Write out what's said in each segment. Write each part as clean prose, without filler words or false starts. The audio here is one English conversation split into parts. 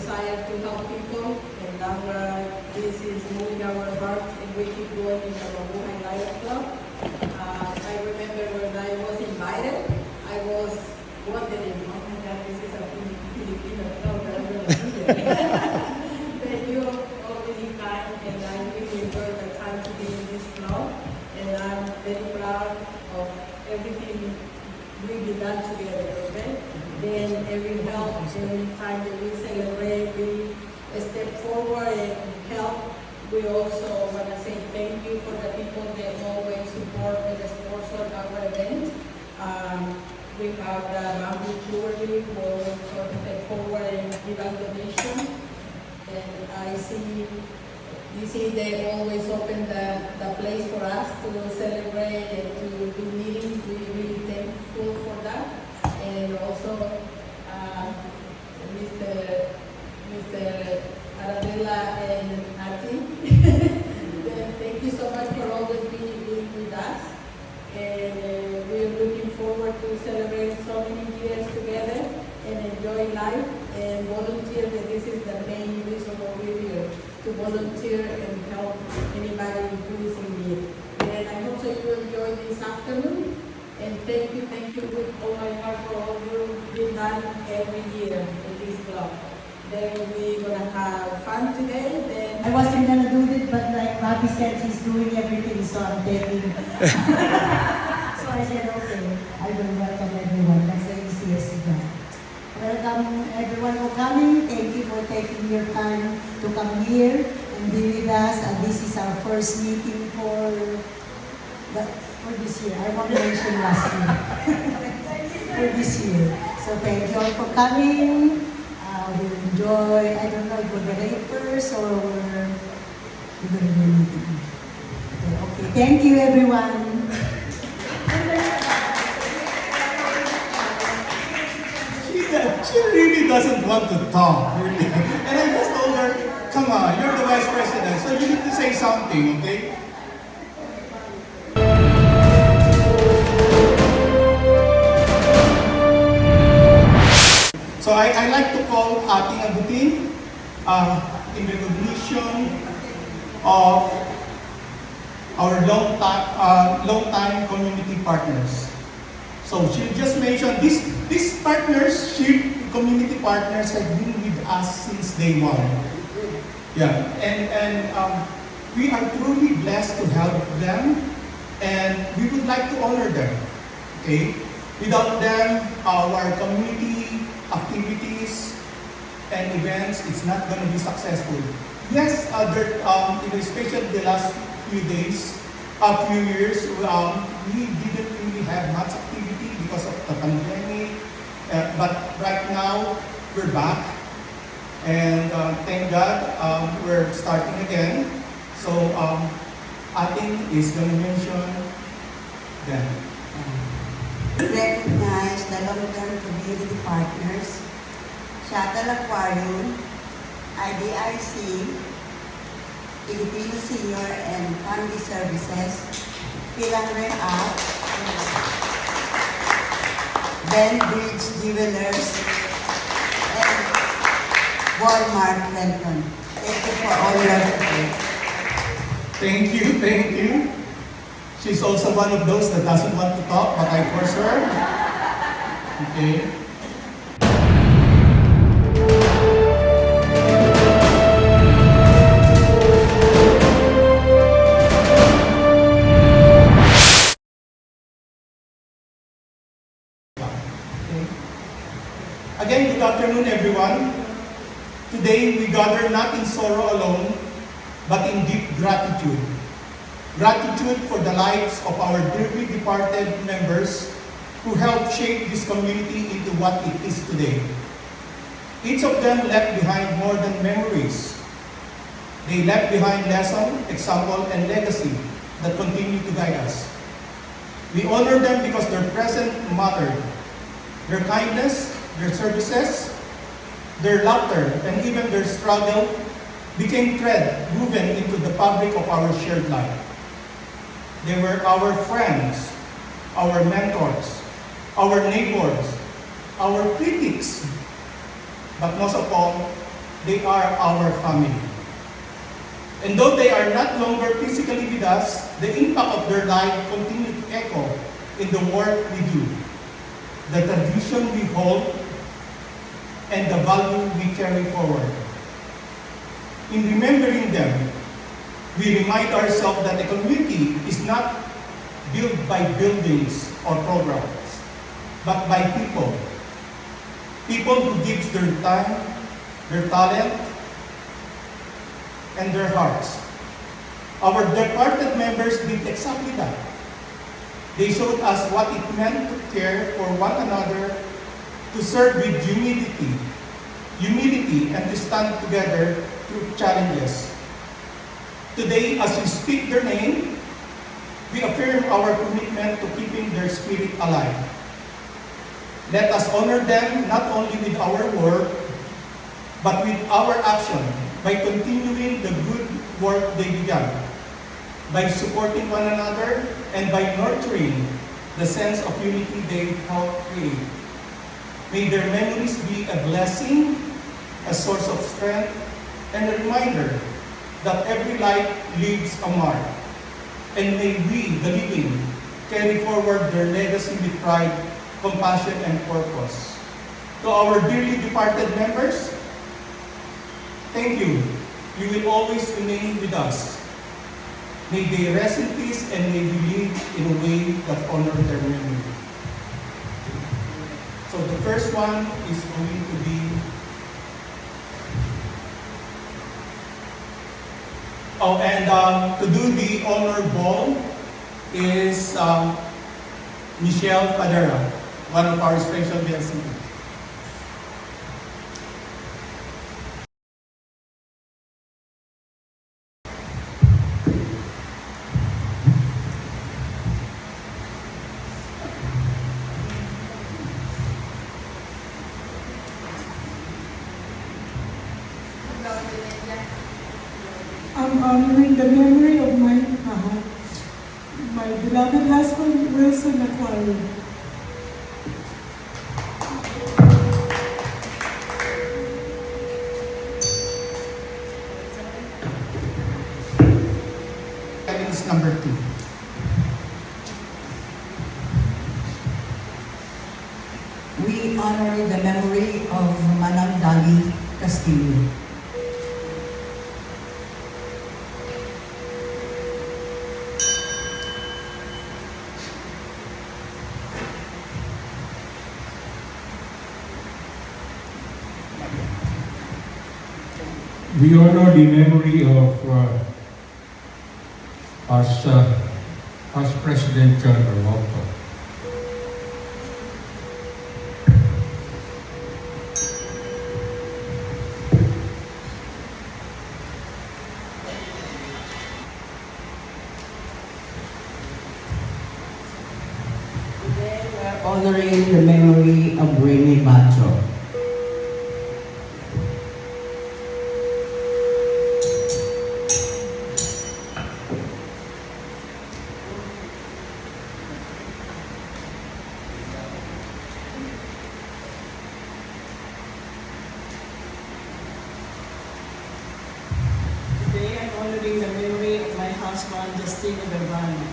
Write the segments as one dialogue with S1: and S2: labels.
S1: desire to help people, and this is moving our heart, and we keep going in the Mabuhay Life Club. I remember when I was invited, I was wondering, oh my God, this is a Filipino club, but I'm going to do it. But you already kind, and I really enjoyed the time to be in this club, and I'm very proud of everything we've done together, okay? Then every help, every time that we celebrate, we step forward and help. We also want to say thank you for the people that always support and sponsor our event. We have the Bamboo Jewelry who always step forward and give us donation. And I see, you see they always open the place for us to celebrate and to do meetings. We're really thankful for that. And also Mr. Arabella and Ati. Thank you so much for always being with us. And we're looking forward to celebrate so many years together and enjoy life and volunteer. That this is the main reason why we're here, to volunteer and help anybody who is in need. And I hope so you enjoy this afternoon. And thank you with all my heart for all you've done every year in this club. Then we're gonna have fun today. Then
S2: I wasn't gonna do it, but like Bobby said, she's doing everything, so I'm taking. So I said, okay, I will welcome everyone. That's the easiest job. Welcome everyone for coming. Thank you for taking your time to come here and be with us. And this is our first meeting for this year. I won't mention last year. For this year. So thank you all for coming. We'll enjoy, I don't know if we're gonna eat first or we're gonna do meeting. Okay, thank you everyone.
S3: She really doesn't want to talk, really. And I just told her, come on, you're the vice president, so you need to say something, okay? So I like to call Ating Agutin in recognition of our long-time community partners. So she just mentioned these partnership community partners have been with us since day one. Yeah, and we are truly blessed to help them, and we would like to honor them. Okay, without them, our community activities and events, it's not going to be successful. Yes, especially the last few days, few years, we didn't really have much activity because of the pandemic. But right now, we're back, and thank God, we're starting again. So, Ating is going to mention them.
S4: We recognize the long-term community partners, Shuttle Aquarium, IDRC, Filipino Senior and Family Services, Philander App, Ben Bridge Jewelers, and Walmart Renton. Thank you for all your support.
S3: Thank you. She's also one of those that doesn't want to talk, but I force her. Okay. Again, good afternoon, everyone. Today, we gather not in sorrow alone, but in deep gratitude. Gratitude for the lives of our dearly departed members who helped shape this community into what it is today. Each of them left behind more than memories. They left behind lesson, example, and legacy that continue to guide us. We honor them because their presence mattered. Their kindness, their services, their laughter, and even their struggle became thread woven into the fabric of our shared life. They were our friends, our mentors, our neighbors, our critics, but most of all, they are our family. And though they are not longer physically with us, the impact of their life continues to echo in the work we do, the tradition we hold, and the value we carry forward. In remembering them, we remind ourselves that a community is not built by buildings or programs, but by people. People who give their time, their talent, and their hearts. Our departed members did exactly that. They showed us what it meant to care for one another, to serve with humility, and to stand together through challenges. Today, as we speak their name, we affirm our commitment to keeping their spirit alive. Let us honor them not only with our word, but with our action by continuing the good work they began, by supporting one another, and by nurturing the sense of unity they helped create. May their memories be a blessing, a source of strength, and a reminder that every life leaves a mark. And may we, the living, carry forward their legacy with pride, compassion, and purpose. To our dearly departed members, thank you. You will always remain with us. May they rest in peace and may we live in a way that honors their memory. So the first one is going to be to do the honor ball is Michelle Padera, one of our special guests.
S5: I'm honoring the memory of my beloved husband, Wilson Aquari.
S3: That is number 2.
S4: We honor the memory of Manang Dali Castillo.
S6: We honor the memory of past President John Orlando.
S4: Today we're honoring the memory of Rene Bacho.
S5: Today I'm honoring the memory of my husband, Justino Verbano.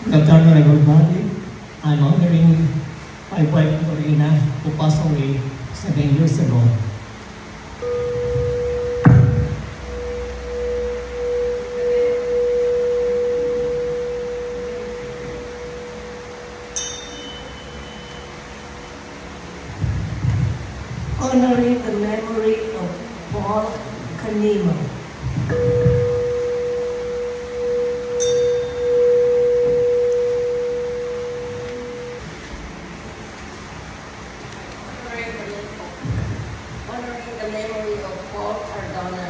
S7: Good afternoon, everybody. I'm honoring my wife, Lorena, who passed away 7 years ago.
S2: Honoring the memory of Paul Canimo.
S1: Honoring the memory of Paul Cardona.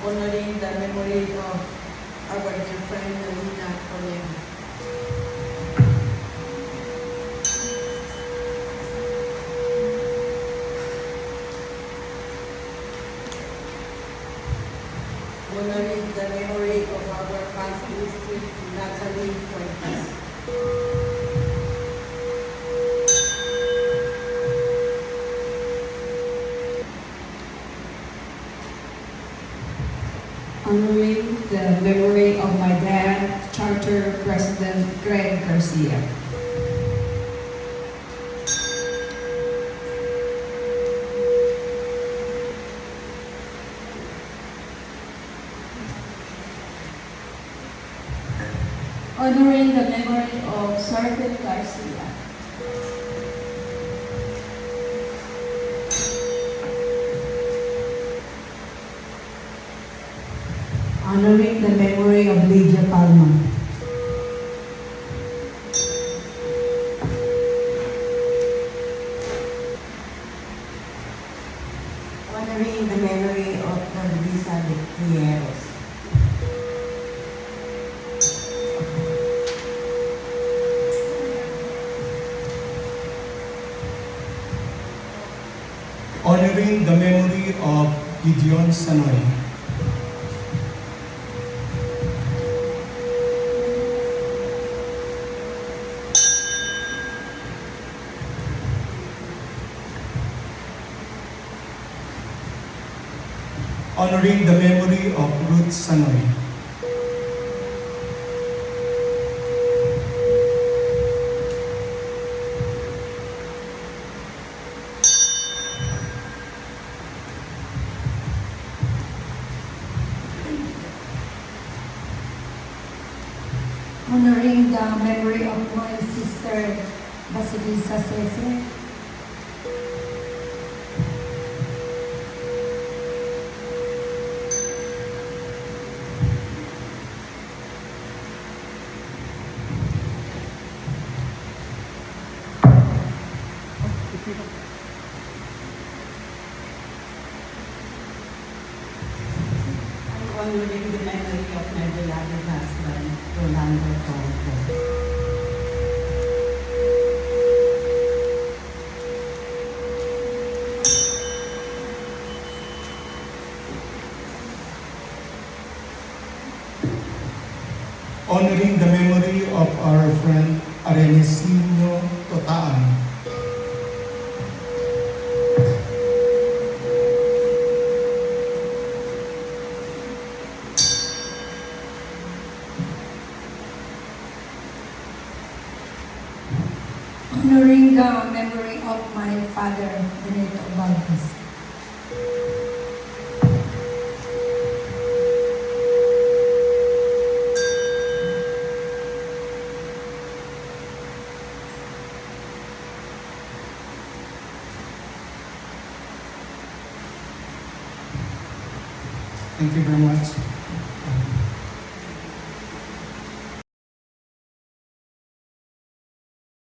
S1: honoring the memory of our dear friend Alina Correa. Honoring the memory of our past district, Natalie Fuentes.
S8: Honoring the memory of my dad, Charter President Greg Garcia.
S9: Honoring the memory of Sergeant Garcia.
S2: Honoring the memory of Lydia Palma. Honoring the memory of Elisa de Quieros.
S3: Honoring the memory of Gideon Sanoy. Honoring the memory of Ruth Sanoy.
S9: Honoring the memory of my sister, Basilisa Sese.
S4: Honoring the memory of my beloved husband, Rolando Torres.
S3: Honoring the memory of our friend Arenesino Totaan.
S9: Honoring the memory of my father, Benito Valdez.
S3: Thank you very much.